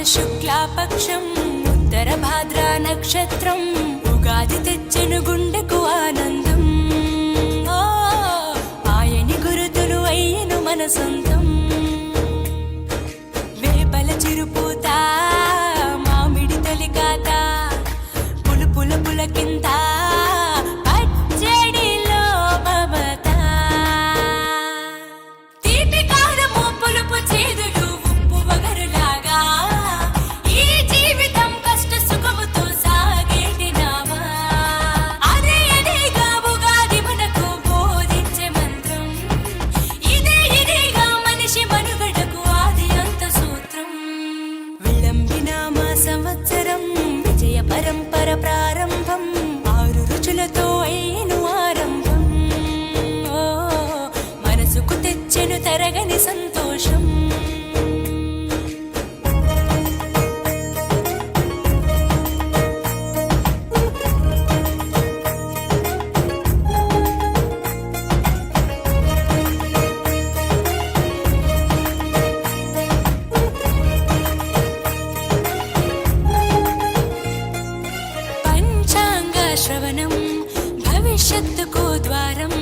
శుక్లాపక్షం ఉత్తర భాద్రా నక్షత్రం ఉగాది తెచ్చెను గుండెకు ఆనందం ఆయని గురుతులు అయ్యను మన సొంతం వేపల చిరుపూత మామిడి తొలికాత పులుపుల పులకింత సంవత్సరం విజయ పరంపర ప్రారంభం 6 రుచులతో అయిను ఆరంభం మనసుకు తెచ్చెను తరగని సంతోషం శ్రవణం భవిష్యత్తుకు ద్వారం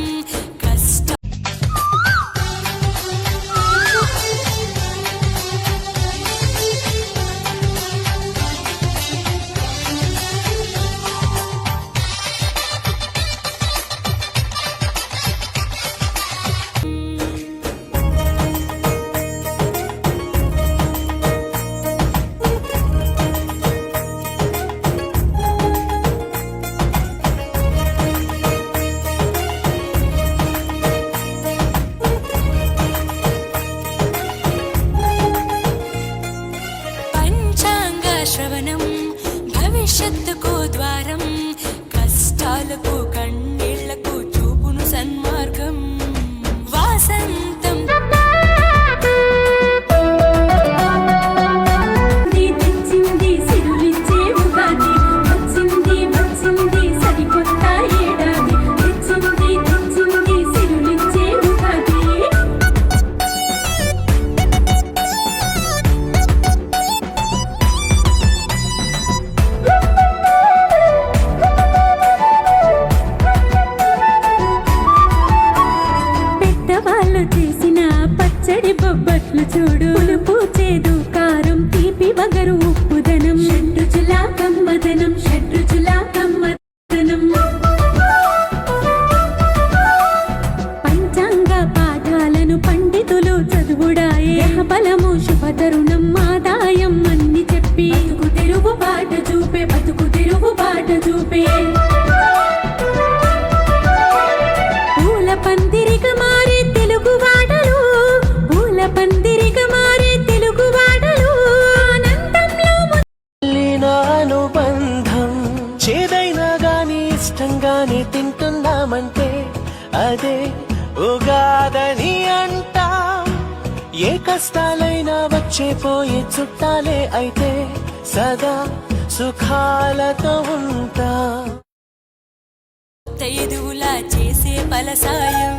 శ్రవణం భవిష్యత్తుకు ద్వారం కష్టాలకు కన్నీళ్లకు చూపును సన్మార్గం వాసంతం తెచ్చింది సిరులిచ్చే ఉగాది వచ్చింది వచ్చింది సరికొత్త ఏడాది తెచ్చింది తెచ్చింది సిరులిచ్చే ఉగాది వాళ్ళు చేసిన పచ్చడి బొబ్బట్లు చూడు పులుపు చేదు కారం తీపి వగరు ఉప్పుదనం షడ్రుచులా కమ్మదనం షడ్రుచులా కమ్మదనం పంచాంగ పాఠాలను పండితులు చదువుడాయే బలము శుభతరుణం ఆదాయం అన్ని చెప్పి బతుకు తెరువు బాట చూపే బతుకు తెరువు బాట చూపే పూల పందిరిగా మారే తెలుగు వాడలు పూల పందిరిగా మారే తెలుగు వాడలు ఆనందంలో అనుబంధం చేదైనా గాని ఇష్టంగానే తింటున్నామంటే అదే ఉగాదని అంటా ఏ కష్టాలైనా వచ్చే పోయే చుట్టాలే అయితే సదా సుఖాలతో ఉంటా ఎదువులా చేసే ఫలసాయం